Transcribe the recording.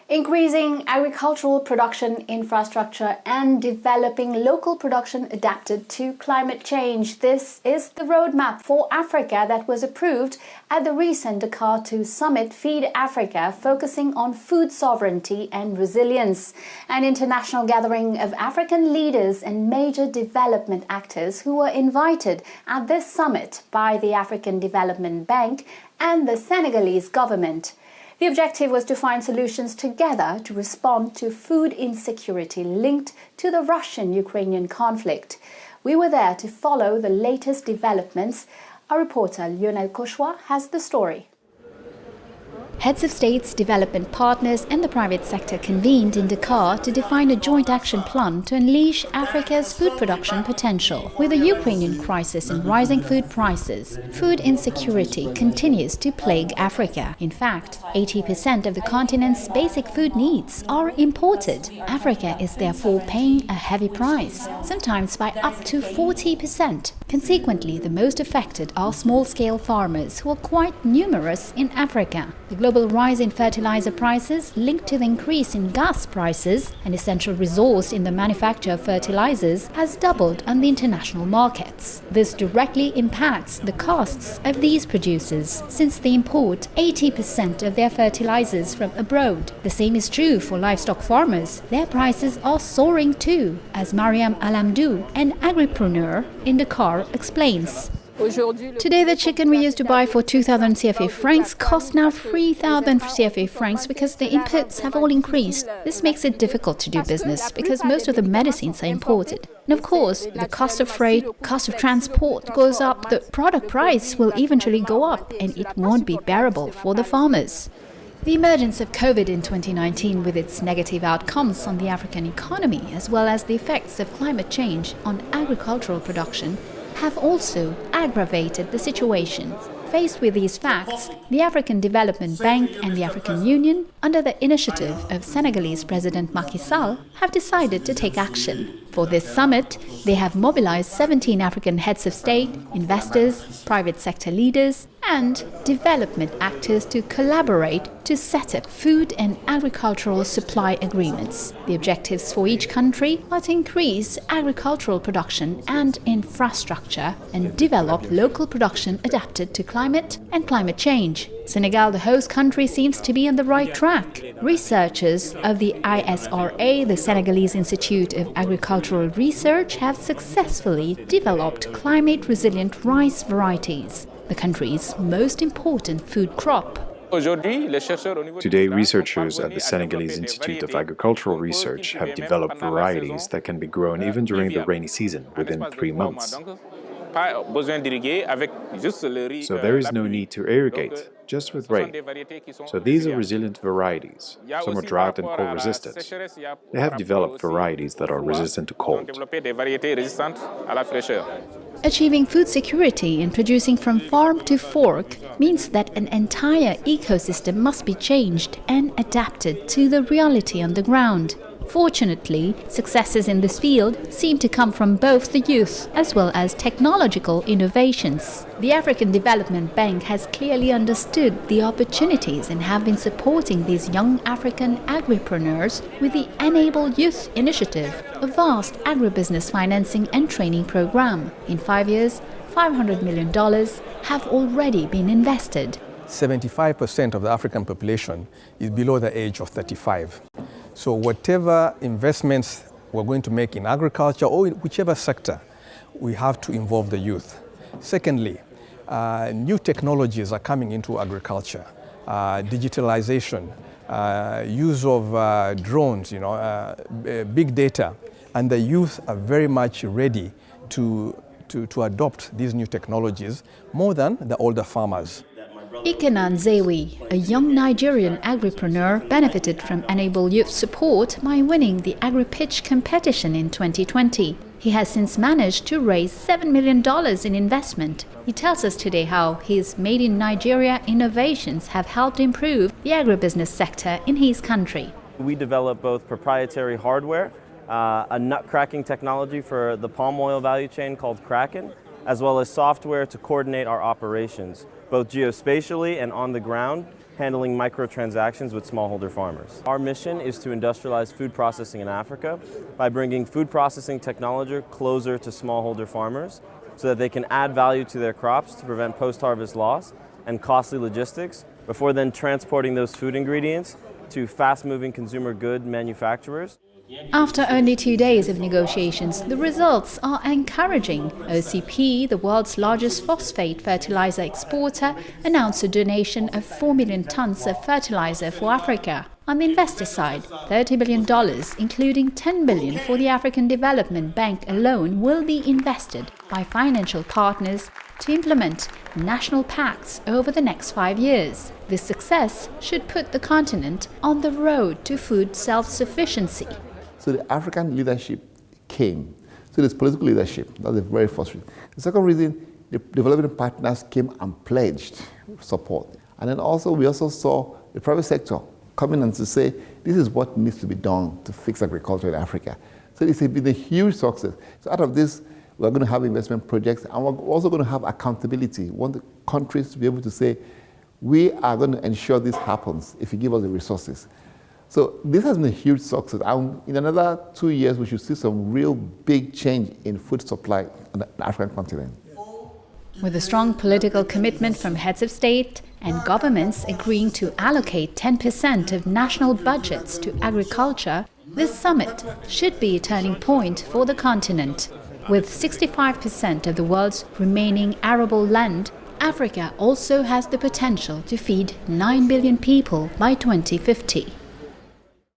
Increasing agricultural production infrastructure and developing local production adapted to climate change. This is the roadmap for Africa that was approved at the recent Dakar 2 summit Feed Africa, focusing on food sovereignty and resilience. An international gathering of African leaders and major development actors who were invited at this summit by the African Development Bank and the Senegalese government. The objective was to find solutions together to respond to food insecurity linked to the Russian-Ukrainian conflict. We were there to follow the latest developments. Our reporter Lionel Cauchois has the story. Heads of states, development partners and the private sector convened in Dakar to define a joint action plan to unleash Africa's food production potential. With the Ukrainian crisis and rising food prices, food insecurity continues to plague Africa. In fact, 80% of the continent's basic food needs are imported. Africa is therefore paying a heavy price, sometimes by up to 40%. Consequently, the most affected are small-scale farmers, who are quite numerous in Africa. The global rise in fertilizer prices, linked to the increase in gas prices, an essential resource in the manufacture of fertilizers, has doubled on the international markets. This directly impacts the costs of these producers, since they import 80% of their fertilizers from abroad. The same is true for livestock farmers. Their prices are soaring too, as Mariam Alamdou, an agripreneur in Dakar, explains. Today, the chicken we used to buy for 2,000 CFA francs costs now 3,000 CFA francs because the inputs have all increased. This makes it difficult to do business because most of the medicines are imported. And of course, the cost of freight, cost of transport goes up, the product price will eventually go up and it won't be bearable for the farmers. The emergence of COVID in 2019 with its negative outcomes on the African economy, as well as the effects of climate change on agricultural production, have also aggravated the situation. Faced with these facts, the African Development Bank and the African Union, under the initiative of Senegalese President Macky Sall, have decided to take action. For this summit, they have mobilized 17 African heads of state, investors, private sector leaders, and development actors to collaborate to set up food and agricultural supply agreements. The objectives for each country are to increase agricultural production and infrastructure and develop local production adapted to climate and climate change. Senegal, the host country, seems to be on the right track. Researchers of the ISRA, the Senegalese Institute of Agricultural Research, have successfully developed climate-resilient rice varieties, the country's most important food crop. Today, researchers at the Senegalese Institute of Agricultural Research have developed varieties that can be grown even during the rainy season within 3 months. So there is no need to irrigate, just with rain. So these are resilient varieties. Some are drought and cold resistant. They have developed varieties that are resistant to cold. Achieving food security and producing from farm to fork means that an entire ecosystem must be changed and adapted to the reality on the ground. Fortunately, successes in this field seem to come from both the youth as well as technological innovations. The African Development Bank has clearly understood the opportunities and have been supporting these young African agripreneurs with the Enable Youth Initiative, a vast agribusiness financing and training program. In 5 years, $500 million have already been invested. 75% of the African population is below the age of 35. So whatever investments we're going to make in agriculture or in whichever sector, we have to involve the youth. Secondly, new technologies are coming into agriculture, digitalization, use of drones, big data, and the youth are very much ready to adopt these new technologies more than the older farmers. Ikenan Zewi, a young Nigerian agripreneur, benefited from Enable Youth support by winning the AgriPitch competition in 2020. He has since managed to raise $7 million in investment. He tells us today how his Made in Nigeria innovations have helped improve the agribusiness sector in his country. We develop both proprietary hardware, a nut cracking technology for the palm oil value chain called Kraken, as well as software to coordinate our operations, both geospatially and on the ground, handling microtransactions with smallholder farmers. Our mission is to industrialize food processing in Africa by bringing food processing technology closer to smallholder farmers so that they can add value to their crops to prevent post-harvest loss and costly logistics before then transporting those food ingredients to fast-moving consumer good manufacturers. After only 2 days of negotiations, the results are encouraging. OCP, the world's largest phosphate fertilizer exporter, announced a donation of 4 million tons of fertilizer for Africa. On the investor side, $30 billion, including $10 billion for the African Development Bank alone, will be invested by financial partners to implement national pacts over the next 5 years. This success should put the continent on the road to food self-sufficiency. So the African leadership came. So there's political leadership. That's the very first reason. The second reason, the development partners came and pledged support. And then also, we also saw the private sector coming and to say, this is what needs to be done to fix agriculture in Africa. So it's been a huge success. So out of this, we're going to have investment projects, and we're also going to have accountability. We want the countries to be able to say, we are going to ensure this happens if you give us the resources. So this has been a huge success. And in another 2 years, we should see some real big change in food supply on the African continent. With a strong political commitment from heads of state and governments agreeing to allocate 10% of national budgets to agriculture, this summit should be a turning point for the continent. With 65% of the world's remaining arable land, Africa also has the potential to feed 9 billion people by 2050.